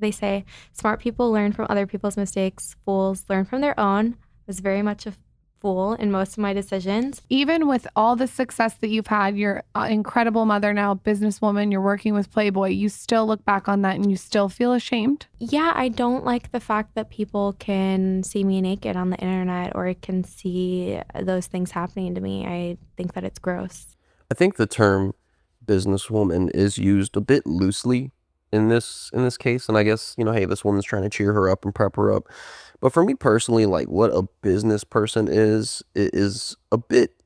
They say smart people learn from other people's mistakes, fools learn from their own. I was very much a fool in most of my decisions. Even with all the success that you've had, you're an incredible mother now, businesswoman, you're working with Playboy, you still look back on that and you still feel ashamed? Yeah, I don't like the fact that people can see me naked on the internet or can see those things happening to me. I think that it's gross. I think the term businesswoman is used a bit loosely in this case, and I guess, hey, this woman's trying to cheer her up and prep her up. But for me personally, like what a business person is, it is a bit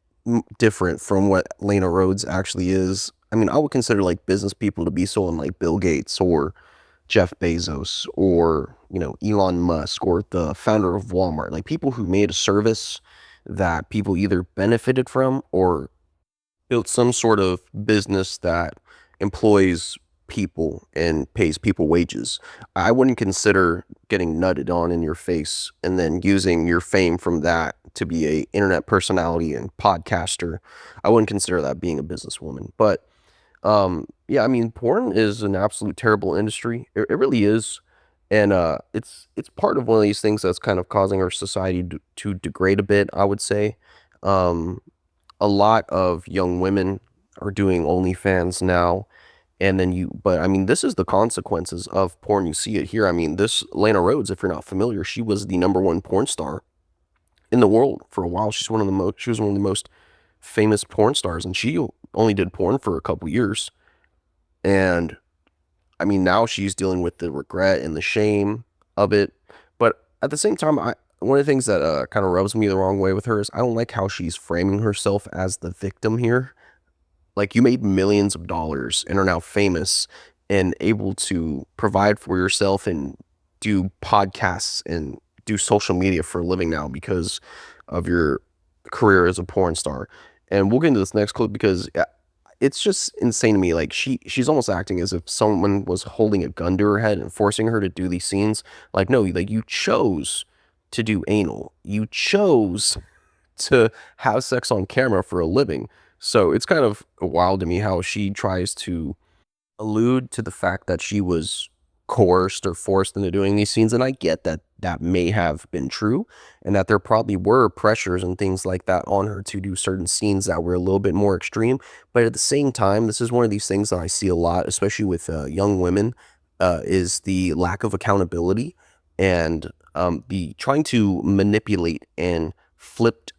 different from what Lana Rhoades actually is. I mean, I would consider like business people to be someone like Bill Gates or Jeff Bezos or, Elon Musk or the founder of Walmart, like people who made a service that people either benefited from or built some sort of business that employs people and pays people wages. I wouldn't consider getting nutted on in your face and then using your fame from that to be a internet personality and podcaster. I wouldn't consider that being a businesswoman. But yeah, I mean, porn is an absolute terrible industry. It really is. And it's part of one of these things that's kind of causing our society to degrade a bit, I would say. Um, a lot of young women are doing OnlyFans now. And then but I mean, this is the consequences of porn. You see it here. I mean, this Lana Rhoades, if you're not familiar, she was the number one porn star in the world for a while. She was one of the most famous porn stars, and she only did porn for a couple years. And I mean, now she's dealing with the regret and the shame of it. But at the same time, one of the things that kind of rubs me the wrong way with her is I don't like how she's framing herself as the victim here. Like, you made millions of dollars and are now famous and able to provide for yourself and do podcasts and do social media for a living now because of your career as a porn star. And we'll get into this next clip because it's just insane to me. Like, she's almost acting as if someone was holding a gun to her head and forcing her to do these scenes. Like, no, like, you chose to do anal. You chose to have sex on camera for a living. So it's kind of wild to me how she tries to allude to the fact that she was coerced or forced into doing these scenes. And I get that that may have been true and that there probably were pressures and things like that on her to do certain scenes that were a little bit more extreme. But at the same time, this is one of these things that I see a lot, especially with young women, is the lack of accountability and the trying to manipulate and flip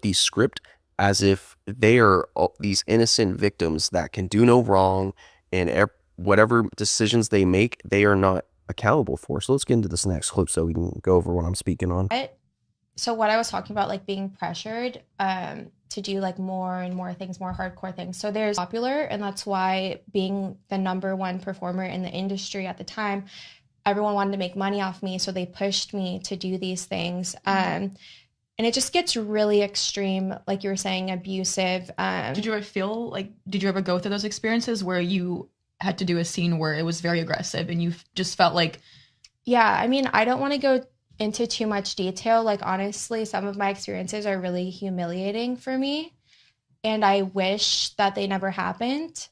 the script as if they are these innocent victims that can do no wrong, and whatever decisions they make, they are not accountable for. So let's get into this next clip so we can go over what I'm speaking on. So what I was talking about, like being pressured to do like more and more things, more hardcore things. So there's popular, and that's why being the number one performer in the industry at the time, everyone wanted to make money off me. So they pushed me to do these things. And it just gets really extreme, like you were saying, abusive. Did you ever go through those experiences where you had to do a scene where it was very aggressive and you just felt like... Yeah, I mean, I don't want to go into too much detail. Like, honestly, some of my experiences are really humiliating for me, and I wish that they never happened.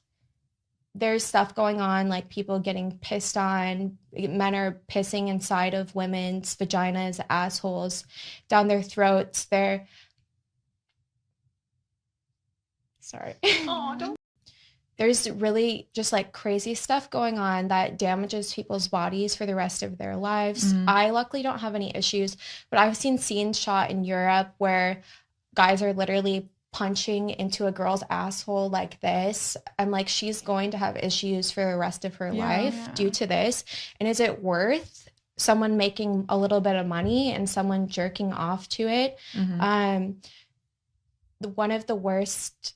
There's stuff going on, like people getting pissed on. Men are pissing inside of women's vaginas, assholes, down their throats. Sorry. Oh, don't... There's really just like crazy stuff going on that damages people's bodies for the rest of their lives. I luckily don't have any issues, but I've seen scenes shot in Europe where guys are literally punching into a girl's asshole like this. I'm like, she's going to have issues for the rest of her life due to this. And is it worth someone making a little bit of money and someone jerking off to it? One of the worst,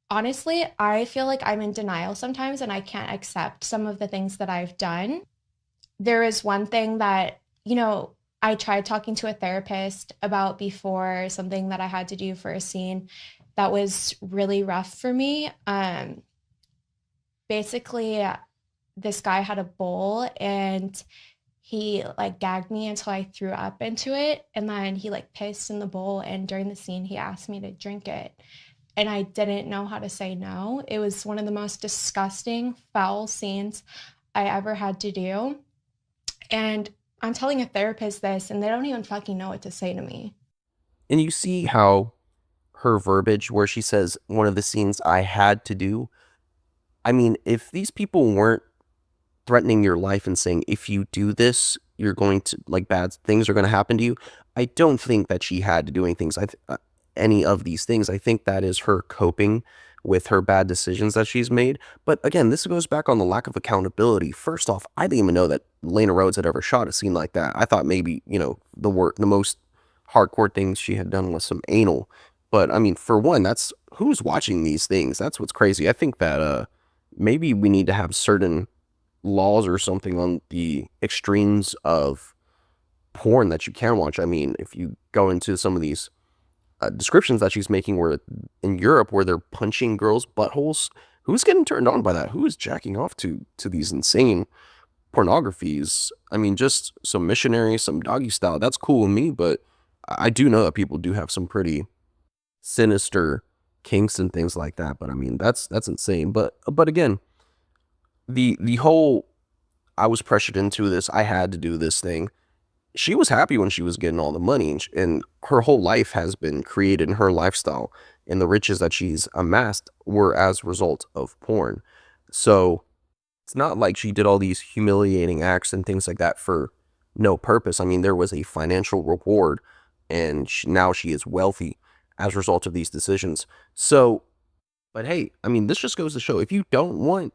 honestly, I feel like I'm in denial sometimes and I can't accept some of the things that I've done. There is one thing that, I tried talking to a therapist about before, something that I had to do for a scene that was really rough for me. Basically, this guy had a bowl and he like gagged me until I threw up into it. And then he like pissed in the bowl. And during the scene, he asked me to drink it. And I didn't know how to say no. It was one of the most disgusting, foul scenes I ever had to do. And I'm telling a therapist this, and they don't even fucking know what to say to me. And you see how her verbiage where she says one of the scenes I had to do. I mean, if these people weren't threatening your life and saying, if you do this, you're going to, like, bad things are going to happen to you, I don't think that she had to do any of these things. I think that is her coping with her bad decisions that she's made. But again, this goes back on the lack of accountability. First off, I didn't even know that Lana Rhoades had ever shot a scene like that. I thought maybe, the most hardcore things she had done was some anal. But I mean, for one, that's who's watching these things. That's what's crazy. I think that maybe we need to have certain laws or something on the extremes of porn that you can watch. I mean, if you go into some of these descriptions that she's making where in Europe where they're punching girls' buttholes, who's getting turned on by that? Who is jacking off to these insane pornographies? I mean, just some missionary, some doggy style, that's cool with me, but I do know that people do have some pretty sinister kinks and things like that. But I mean, that's insane. But again, the whole I was pressured into this, I had to do this thing. She was happy when she was getting all the money, and her whole life has been created in her lifestyle, and the riches that she's amassed were as a result of porn. So it's not like she did all these humiliating acts and things like that for no purpose. I mean, there was a financial reward, and now she is wealthy as a result of these decisions. So, but hey, I mean, this just goes to show if you don't want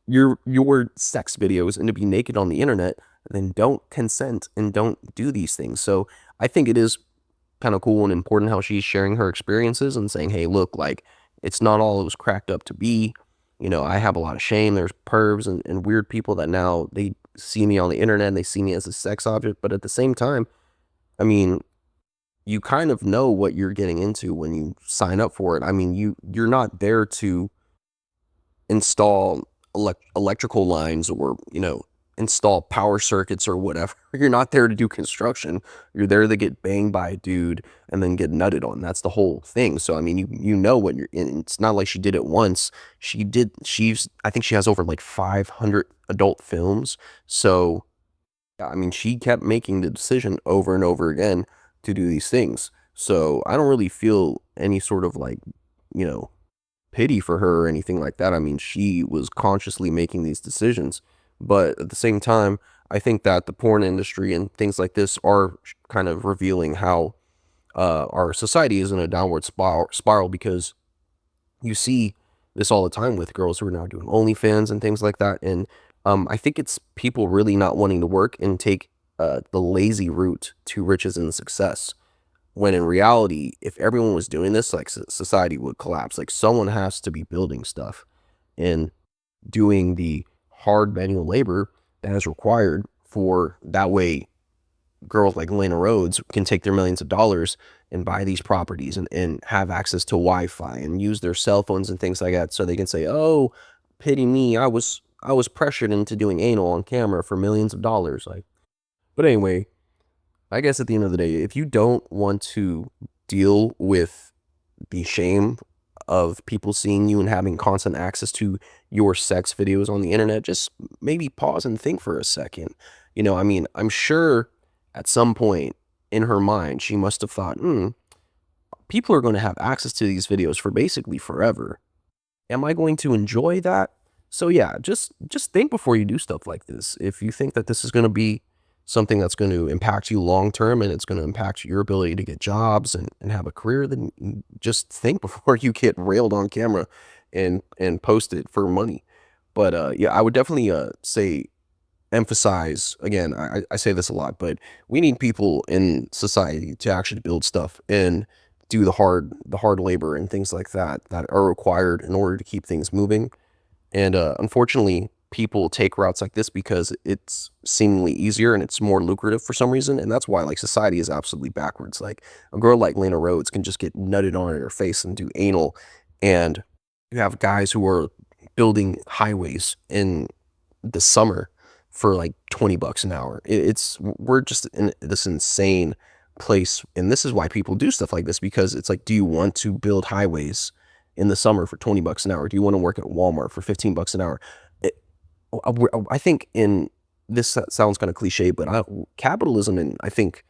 your sex videos and to be naked on the internet, then don't consent and don't do these things. So I think it is kind of cool and important how she's sharing her experiences and saying, hey, look, like, it's not all it was cracked up to be. I have a lot of shame. There's pervs and weird people that now they see me on the internet and they see me as a sex object. But at the same time, I mean, you kind of know what you're getting into when you sign up for it. I mean, you're not there to install electrical lines or, install power circuits or whatever. You're not there to do construction. You're there to get banged by a dude and then get nutted on. That's the whole thing. So I mean, you know what you're in. It's not like she did it once. I think she has over like 500 adult films. So I mean, she kept making the decision over and over again to do these things. So I don't really feel any sort of like, you know, pity for her or anything like that. I mean, she was consciously making these decisions. But at the same time, I think that the porn industry and things like this are kind of revealing how our society is in a downward spiral because you see this all the time with girls who are now doing OnlyFans and things like that. And I think it's people really not wanting to work and take the lazy route to riches and success. When in reality, if everyone was doing this, like society would collapse. Like someone has to be building stuff and doing the hard manual labor that is required for that way girls like Lana Rhoades can take their millions of dollars and buy these properties and have access to Wi-Fi and use their cell phones and things like that so they can say, oh, pity me, I was pressured into doing anal on camera for millions of dollars. Like, but anyway, I guess at the end of the day, if you don't want to deal with the shame of people seeing you and having constant access to your sex videos on the internet, just maybe pause and think for a second. I mean, I'm sure at some point in her mind, she must have thought, people are going to have access to these videos for basically forever. Am I going to enjoy that? So yeah, just think before you do stuff like this. If you think that this is going to be something that's going to impact you long term and it's going to impact your ability to get jobs and have a career, then just think before you get railed on camera and post it for money. But yeah, I would definitely say emphasize again, I say this a lot, but we need people in society to actually build stuff and do the hard labor and things like that are required in order to keep things moving. And unfortunately, people take routes like this because it's seemingly easier and it's more lucrative for some reason. And that's why like society is absolutely backwards. Like a girl like Lana Rhoades can just get nutted on in her face and do anal. And you have guys who are building highways in the summer for like $20 an hour. We're just in this insane place. And this is why people do stuff like this, because it's like, do you want to build highways in the summer for $20 an hour? Do you want to work at Walmart for $15 an hour? I think in this sounds kind of cliche, but capitalism, and I think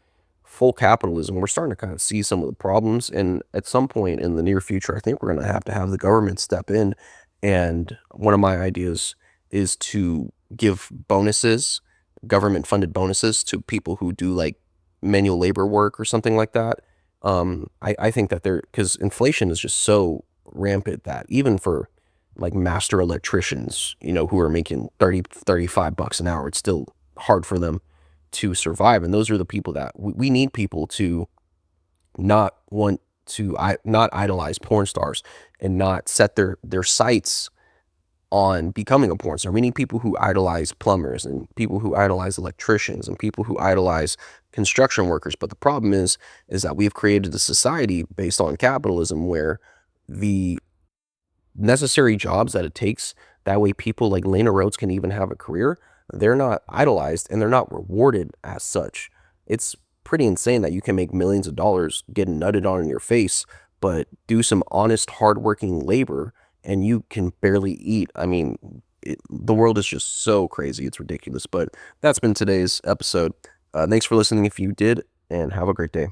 full capitalism, we're starting to kind of see some of the problems. And at some point in the near future, I think we're going to have the government step in. And one of my ideas is to give bonuses, government funded bonuses, to people who do like manual labor work or something like that. I think that because inflation is just so rampant that even for like master electricians, who are making 35 bucks an hour, it's still hard for them to survive. And those are the people that we need, people to not want to not idolize porn stars and not set their sights on becoming a porn star. We need people who idolize plumbers and people who idolize electricians and people who idolize construction workers. But the problem is that we've created a society based on capitalism where the necessary jobs that it takes, that way people like Lana Rhoades can even have a career, they're not idolized and they're not rewarded as such. It's pretty insane that you can make millions of dollars getting nutted on in your face, but do some honest, hardworking labor and you can barely eat. I mean, the world is just so crazy. It's ridiculous. But that's been today's episode. Thanks for listening if you did, and have a great day.